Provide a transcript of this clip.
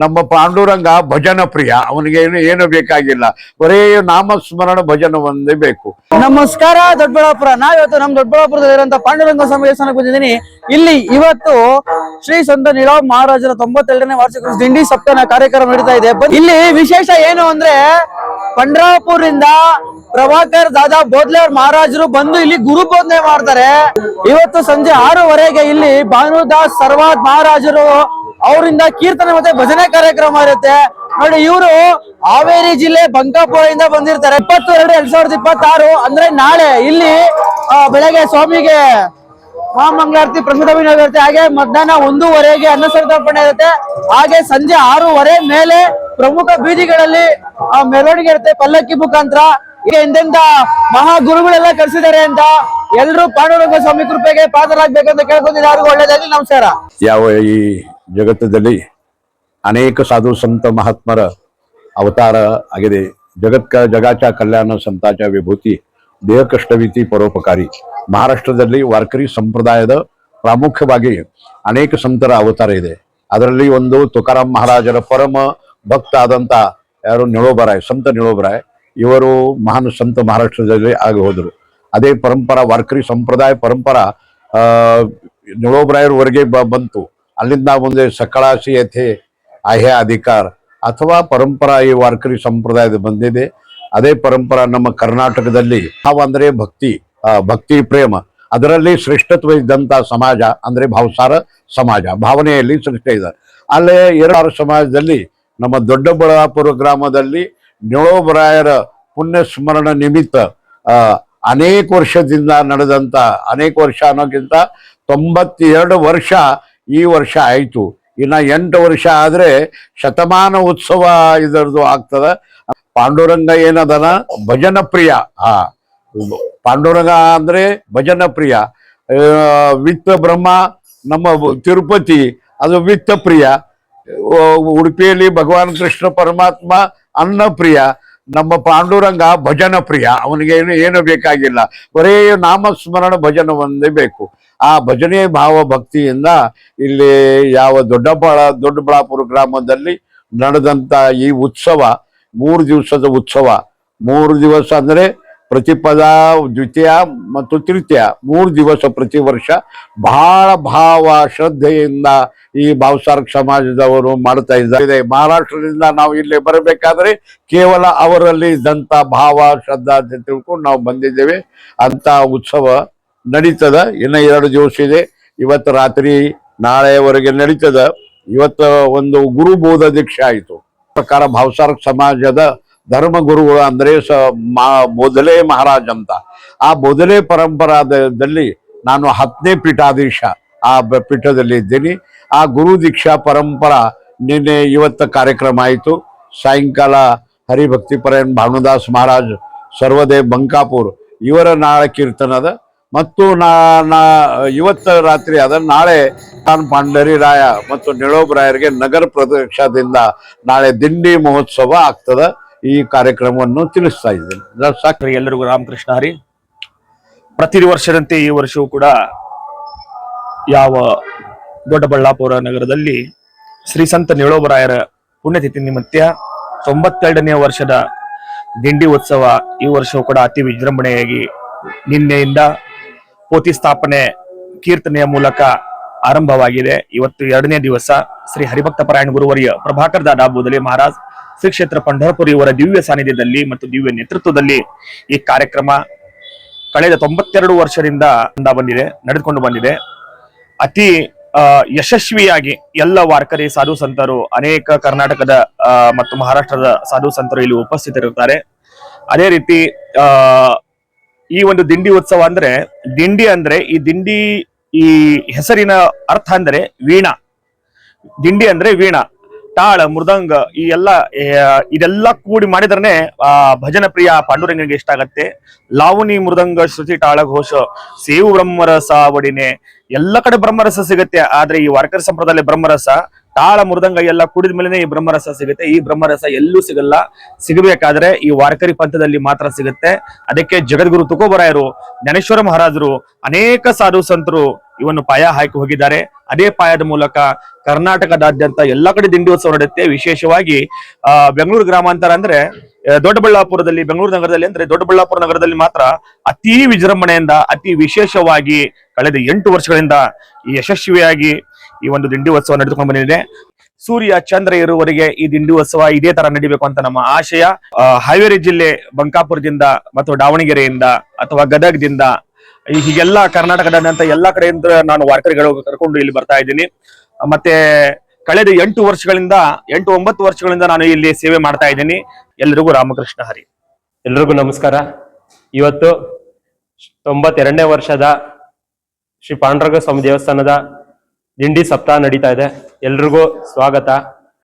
ನಮ್ಮ ಪಾಂಡುರಂಗ ಭಜನ ಪ್ರಿಯ, ಅವನಿಗೆ ಏನು ಬೇಕಾಗಿಲ್ಲ, ಬರೇ ನಾಮಸ್ಮರಣ ಭಜನ ಒಂದೇ ಬೇಕು. ನಮಸ್ಕಾರ ದೊಡ್ಡಬಳ್ಳಾಪುರ. ನಾವಿವತ್ತು ನಮ್ಮ ದೊಡ್ಡಬಳ್ಳಾಪುರದಲ್ಲಿರುವಂತಹ ಪಾಂಡುರಂಗ ಸ್ವಾಮಿ ದೇವಸ್ಥಾನಕ್ಕೆ ಬಂದಿದ್ದೀನಿ. ಇಲ್ಲಿ ಇವತ್ತು ಶ್ರೀ ಸಂತ ನೀಳವ ಮಹಾರಾಜರ 92ನೇ ವಾರ್ಷಿಕ ದಿಂಡಿ ಸಪ್ತಾಹ ಕಾರ್ಯಕ್ರಮ ನಡೀತಾ ಇದೆ. ಇಲ್ಲಿ ವಿಶೇಷ ಏನು ಅಂದ್ರೆ ಪಂಡ್ರಾಪುರದಿಂದ ಪ್ರಭಾಕರ್ ದಾದಾ ಬೋದ್ಲೇರ್ ಮಹಾರಾಜರು ಬಂದು ಇಲ್ಲಿ ಗುರು ಬೋಧನೆ ಮಾಡ್ತಾರೆ. ಇವತ್ತು ಸಂಜೆ 6:30ಗೆ ಇಲ್ಲಿ ಭಾನುದಾಸ್ ಸರ್ವಾದ್ ಮಹಾರಾಜರು ಅವರಿಂದ ಕೀರ್ತನೆ ಮತ್ತೆ ಭಜನೆ ಕಾರ್ಯಕ್ರಮ ಇರುತ್ತೆ. ನೋಡಿ, ಇವರು ಹಾವೇರಿ ಜಿಲ್ಲೆ ಬಂಕಾಪುರದಿಂದ ಬಂದಿರ್ತಾರೆ. 22/2026 ಅಂದ್ರೆ ನಾಳೆ ಇಲ್ಲಿ ಬೆಳಗ್ಗೆ ಸ್ವಾಮಿಗೆ ಮಹಾಮಂಗಳಾರತಿ, ಪ್ರಸಾದವಿನಿಯೋಗ ಇರುತ್ತೆ. ಹಾಗೆ ಮಧ್ಯಾಹ್ನ 1:15ಗೆ ಅನ್ನಸಂತರ್ಪಣೆ ಇರುತ್ತೆ. ಹಾಗೆ ಸಂಜೆ 6:30 ಮೇಲೆ ಪ್ರಮುಖ ಬೀದಿಗಳಲ್ಲಿ ಮೆರವಣಿಗೆ ಇರುತ್ತೆ ಪಲ್ಲಕ್ಕಿ ಮುಖಾಂತರ. ಈಗ ಎಂತೆಂತ ಮಹಾಗುರುಗಳೆಲ್ಲ ಕಳಿಸಿದ್ದಾರೆ ಅಂತ ಎಲ್ರು ಪಾಂಡುರಂಗ ಸ್ವಾಮಿ ಕೃಪೆಗೆ ಪಾತ್ರರಾಗಬೇಕಂತ ಕೇಳ್ಕೊಂಡಿದ್ದಾರೆ. ಒಳ್ಳೇದಾಗಿ ನಮಸ್ಕಾರ. ಯಾವ ಈ ಜಗತ್ತದಲ್ಲಿ ಅನೇಕ ಸಾಧು ಸಂತ ಮಹಾತ್ಮರ ಅವತಾರ ಆಗಿದೆ. ಜಗಾಚ ಕಲ್ಯಾಣ ಸಂತಾಚ ವಿಭೂತಿ ದೇಹ ಕಷ್ಟವೀತಿ ಪರೋಪಕಾರಿ. ಮಹಾರಾಷ್ಟ್ರದಲ್ಲಿ ವಾರ್ಕರಿ ಸಂಪ್ರದಾಯದ ಪ್ರಾಮುಖ್ಯವಾಗಿ ಅನೇಕ ಸಂತರ ಅವತಾರ ಇದೆ. ಅದರಲ್ಲಿ ಒಂದು ತುಕಾರಾಮ್ ಮಹಾರಾಜರ ಪರಮ ಭಕ್ತ ಆದಂತ ಯಾರು ನಿಳೋಬರಾಯ್, ಸಂತ ನಿಳೋಬರಾಯ್. ಇವರು ಮಹಾನ್ ಸಂತ ಮಹಾರಾಷ್ಟ್ರದಲ್ಲಿ ಆಗಿ ಹೋದರು. ಅದೇ ಪರಂಪರಾ ವಾರ್ಕರಿ ಸಂಪ್ರದಾಯ ಪರಂಪರಾ ನಿಳೋಬರಾಯರವರೆಗೆ ಬಂತು. ಅಲ್ಲಿಂದ ಮುಂದೆ ಸಕಳಾಸಿ ಯಥೆ ಆಹ್ಯ ಅಧಿಕಾರ ಅಥವಾ ಪರಂಪರಾ ಈ ವಾರ್ಕರಿ ಸಂಪ್ರದಾಯದ ಬಂದಿದೆ. ಅದೇ ಪರಂಪರಾ ನಮ್ಮ ಕರ್ನಾಟಕದಲ್ಲಿ ನಾವಂದ್ರೆ ಭಕ್ತಿ ಪ್ರೇಮ, ಅದರಲ್ಲಿ ಶ್ರೇಷ್ಠತ್ವ ಇದ್ದಂತ ಸಮಾಜ ಅಂದ್ರೆ ಭಾವಸಾರ ಸಮಾಜ, ಭಾವನೆಯಲ್ಲಿ ಶ್ರೇಷ್ಠ ಇದೆ. ಅಲ್ಲೇ ಎರಡು ಸಮಾಜದಲ್ಲಿ ನಮ್ಮ ದೊಡ್ಡಬಳ್ಳಾಪುರ ಗ್ರಾಮದಲ್ಲಿ ನಿಳೋಬರಾಯರ ಪುಣ್ಯ ಸ್ಮರಣ ನಿಮಿತ್ತ ಅನೇಕ ವರ್ಷದಿಂದ ನಡೆದಂತ, ಅನೇಕ ವರ್ಷ ಅನ್ನೋಕ್ಕಿಂತ 92 ವರ್ಷ ಈ ವರ್ಷ ಆಯ್ತು. ಇನ್ನ 8 ವರ್ಷ ಆದ್ರೆ ಶತಮಾನ ಉತ್ಸವ ಇದರದು ಆಗ್ತದ. ಪಾಂಡುರಂಗ ಏನದನ ಭಜನ ಪ್ರಿಯ. ಪಾಂಡುರಂಗ ಅಂದ್ರೆ ಭಜನ ಪ್ರಿಯ. ವಿತ್ತ ಬ್ರಹ್ಮ ನಮ್ಮ ತಿರುಪತಿ ಅದು ವಿತ್ತ ಪ್ರಿಯ. ಉಡುಪಿಯಲ್ಲಿ ಭಗವಾನ್ ಕೃಷ್ಣ ಪರಮಾತ್ಮ ಅನ್ನ ಪ್ರಿಯ. ನಮ್ಮ ಪಾಂಡುರಂಗ ಭಜನ ಪ್ರಿಯ, ಅವನಿಗೆ ಏನು ಬೇಕಾಗಿಲ್ಲ, ಬರೇ ನಾಮಸ್ಮರಣ ಭಜನ ಒಂದೇ ಬೇಕು. ಆ ಭಜನೆ ಭಾವ ಭಕ್ತಿಯಿಂದ ಇಲ್ಲಿ ಯಾವ ದೊಡ್ಡಬಳ್ಳಾಪುರ ಗ್ರಾಮದಲ್ಲಿ ನಡೆದಂತ ಈ ಉತ್ಸವ 3 ದಿವಸದ ಉತ್ಸವ. 3 ದಿವಸ ಅಂದ್ರೆ ಪ್ರತಿಪದ, ದ್ವಿತೀಯ ಮತ್ತು ತೃತೀಯ 3 ದಿವಸ ಪ್ರತಿ ವರ್ಷ ಬಹಳ ಭಾವ ಶ್ರದ್ಧೆಯಿಂದ ಈ ಭಾವಸಾರಕ ಸಮಾಜದವರು ಮಾಡ್ತಾ ಇದ್ದಾರೆ. ಮಹಾರಾಷ್ಟ್ರದಿಂದ ನಾವು ಇಲ್ಲಿ ಬರಬೇಕಾದ್ರೆ ಕೇವಲ ಅವರಲ್ಲಿ ಇದ್ದಂತ ಭಾವ ಶ್ರದ್ಧಾ ಅಂತ ತಿಳ್ಕೊಂಡು ನಾವು ಬಂದಿದ್ದೇವೆ. ಅಂತ ಉತ್ಸವ ನಡೀತದ. ಇನ್ನು 2 ದಿವಸ ಇದೆ. ಇವತ್ತು ರಾತ್ರಿ ನಾಳೆವರೆಗೆ ನಡೀತದ. ಇವತ್ತು ಒಂದು ಗುರುಬೋಧ ದೀಕ್ಷೆ ಆಯಿತು. ಪ್ರಕಾರ ಭಾವಸಾರಕ ಸಮಾಜದ ಧರ್ಮ ಗುರುಗಳು ಅಂದ್ರೆ ಬೋಧಲೆ ಮಹಾರಾಜ್ ಅಂತ. ಆ ಬೋಧಲೆ ಪರಂಪರಾದಲ್ಲಿ ನಾನು 10ನೇ ಪೀಠಾಧೀಶ ಆ ಪೀಠದಲ್ಲಿ ಇದ್ದೀನಿ. ಆ ಗುರು ದೀಕ್ಷಾ ಪರಂಪರಾ ಇವತ್ತ ಕಾರ್ಯಕ್ರಮ ಆಯಿತು. ಸಾಯಂಕಾಲ ಹರಿಭಕ್ತಿಪರಾಯಣ ಭಾನುದಾಸ್ ಮಹಾರಾಜ್ ಸರ್ವದೇವ್ ಬಂಕಾಪುರ್ ಇವರ ನಾಳೆ ಕೀರ್ತನದ. ಮತ್ತು ಇವತ್ತು ರಾತ್ರಿ ಅದ. ನಾಳೆ ನಾನು ಪಾಂಡರಿರಾಯ ಮತ್ತು ನಿಳೋಬರಾಯರಿಗೆ ನಗರ ಪ್ರದಕ್ಷದಿಂದ ನಾಳೆ ದಿಂಡಿ ಮಹೋತ್ಸವ ಆಗ್ತದ. ಈ ಕಾರ್ಯಕ್ರಮವನ್ನು ತಿಳಿಸ್ತಾ ಇದ್ದೇನೆ. ಎಲ್ಲರಿಗೂ ರಾಮಕೃಷ್ಣ ಹರಿ. ಪ್ರತಿ ವರ್ಷದಂತೆ ಈ ವರ್ಷವೂ ಕೂಡ ಯಾವ ದೊಡ್ಡಬಳ್ಳಾಪುರ ನಗರದಲ್ಲಿ ಶ್ರೀ ಸಂತ ನಿಳೋಬರಾಯರ ಪುಣ್ಯತಿಥಿ ನಿಮಿತ್ತ 92ನೇ ವರ್ಷದ ದಿಂಡಿ ಉತ್ಸವ ಈ ವರ್ಷವೂ ಕೂಡ ಅತಿ ವಿಜೃಂಭಣೆಯಾಗಿ ನಿನ್ನೆಯಿಂದ ಪೋತಿ ಸ್ಥಾಪನೆ ಕೀರ್ತನೆಯ ಮೂಲಕ ಆರಂಭವಾಗಿದೆ. ಇವತ್ತು 2ನೇ ದಿವಸ ಶ್ರೀ ಹರಿಭಕ್ತ ಪರಾಯಣ ಗುರುವರ್ಯ ಪ್ರಭಾಕರ್ ದಾದಾ ಬೋಧಲೆ ಮಹಾರಾಜ್ ಶ್ರೀ ಕ್ಷೇತ್ರ ಪಂಢರಪುರ ಇವರ ದಿವ್ಯ ಸಾನ್ನಿಧ್ಯದಲ್ಲಿ ಮತ್ತು ದಿವ್ಯ ನೇತೃತ್ವದಲ್ಲಿ ಈ ಕಾರ್ಯಕ್ರಮ ಕಳೆದ 92 ವರ್ಷದಿಂದ ನಡೆದುಕೊಂಡು ಬಂದಿದೆ. ಅತಿ ಯಶಸ್ವಿಯಾಗಿ ಎಲ್ಲ ವಾರ್ಕರಿ ಸಾಧು ಸಂತರು, ಅನೇಕ ಕರ್ನಾಟಕದ ಮತ್ತು ಮಹಾರಾಷ್ಟ್ರದ ಸಾಧು ಸಂತರು ಇಲ್ಲಿ ಉಪಸ್ಥಿತರಿರುತ್ತಾರೆ. ಅದೇ ರೀತಿ ಈ ಒಂದು ದಿಂಡಿ ಉತ್ಸವ ಅಂದ್ರೆ ಈ ಹೆಸರಿನ ಅರ್ಥ ಅಂದ್ರೆ ವೀಣಾ. ದಿಂಡಿ ಅಂದ್ರೆ ವೀಣಾ, ತಾಳ, ಮೃದಂಗ ಇದೆಲ್ಲ ಕೂಡಿ ಮಾಡಿದ್ರೆ ಭಜನ ಪ್ರಿಯ ಪಾಂಡುರಂಗನಿಗೆ ಇಷ್ಟ ಆಗತ್ತೆ. ಲಾವಣಿ, ಮೃದಂಗ, ಶ್ರುತಿ, ತಾಳ, ಘೋಷ, ಸೇವು ಬ್ರಹ್ಮರಸ ಒಡಿನೆ ಎಲ್ಲ ಕಡೆ ಬ್ರಹ್ಮರಸ ಸಿಗತ್ತೆ. ಆದ್ರೆ ಈ ವಾರ್ಕರಿ ಸಂಪ್ರದಾಯದಲ್ಲಿ ಬ್ರಹ್ಮರಸ ತಾಳ ಮೃದಂಗ ಎಲ್ಲ ಕುಡಿದ ಮೇಲೆ ಈ ಬ್ರಹ್ಮರಸ ಸಿಗುತ್ತೆ. ಈ ಬ್ರಹ್ಮರಸ ಎಲ್ಲೂ ಸಿಗಲ್ಲ. ಸಿಗಬೇಕಾದ್ರೆ ಈ ವಾರಕರಿ ಪಂಥದಲ್ಲಿ ಮಾತ್ರ ಸಿಗುತ್ತೆ. ಅದಕ್ಕೆ ಜಗದ್ಗುರು ತುಕೋಬರಾಯರು, ಜ್ಞಾನೇಶ್ವರ ಮಹಾರಾಜರು, ಅನೇಕ ಸಾಧು ಸಂತರು ಇವನ್ನು ಪಾಯ ಹಾಕಿ ಹೋಗಿದ್ದಾರೆ. ಅದೇ ಪಾಯದ ಮೂಲಕ ಕರ್ನಾಟಕದಾದ್ಯಂತ ಎಲ್ಲಾ ಕಡೆ ದಿಂಡಿ ಉತ್ಸವ ನಡೆಯುತ್ತೆ. ವಿಶೇಷವಾಗಿ ಬೆಂಗಳೂರು ಗ್ರಾಮಾಂತರ ಅಂದ್ರೆ ದೊಡ್ಡಬಳ್ಳಾಪುರದಲ್ಲಿ, ಬೆಂಗಳೂರು ನಗರದಲ್ಲಿ ಅಂದ್ರೆ ದೊಡ್ಡಬಳ್ಳಾಪುರ ನಗರದಲ್ಲಿ ಮಾತ್ರ ಅತಿ ವಿಜೃಂಭಣೆಯಿಂದ, ಅತಿ ವಿಶೇಷವಾಗಿ ಕಳೆದ 8 ವರ್ಷಗಳಿಂದ ಈ ಯಶಸ್ವಿಯಾಗಿ ಈ ಒಂದು ದಿಂಡಿ ಉತ್ಸವ ನಡೆದುಕೊಂಡು ಬಂದಿದೆ. ಸೂರ್ಯ ಚಂದ್ರ ಇರುವವರೆಗೆ ಈ ದಿಂಡಿ ಉತ್ಸವ ಇದೇ ತರ ನಡಿಬೇಕು ಅಂತ ನಮ್ಮ ಆಶಯ. ಹಾವೇರಿ ಜಿಲ್ಲೆ ಬಂಕಾಪುರದಿಂದ ಮತ್ತು ದಾವಣಗೆರೆಯಿಂದ ಅಥವಾ ಗದಗದಿಂದ ಹೀಗೆಲ್ಲ ಕರ್ನಾಟಕದಾದ್ಯಂತ ಎಲ್ಲಾ ಕಡೆಯಿಂದ ನಾನು ವಾರ್ಕರಿಗಳು ಕರ್ಕೊಂಡು ಇಲ್ಲಿ ಬರ್ತಾ ಇದ್ದೀನಿ. ಮತ್ತೆ ಕಳೆದ 8 ವರ್ಷಗಳಿಂದ 8-9 ವರ್ಷಗಳಿಂದ ನಾನು ಇಲ್ಲಿ ಸೇವೆ ಮಾಡ್ತಾ ಇದ್ದೀನಿ. ಎಲ್ರಿಗೂ ರಾಮಕೃಷ್ಣ ಹರಿ. ಎಲ್ರಿಗೂ ನಮಸ್ಕಾರ. ಇವತ್ತು 92ನೇ ವರ್ಷದ ಶ್ರೀ ಪಾಂಡುರಂಗ ಸ್ವಾಮಿ ದೇವಸ್ಥಾನದ ದಿಂಡಿ ಸಪ್ತಾಹ ನಡೀತಾ ಇದೆ. ಎಲ್ರಿಗೂ ಸ್ವಾಗತ.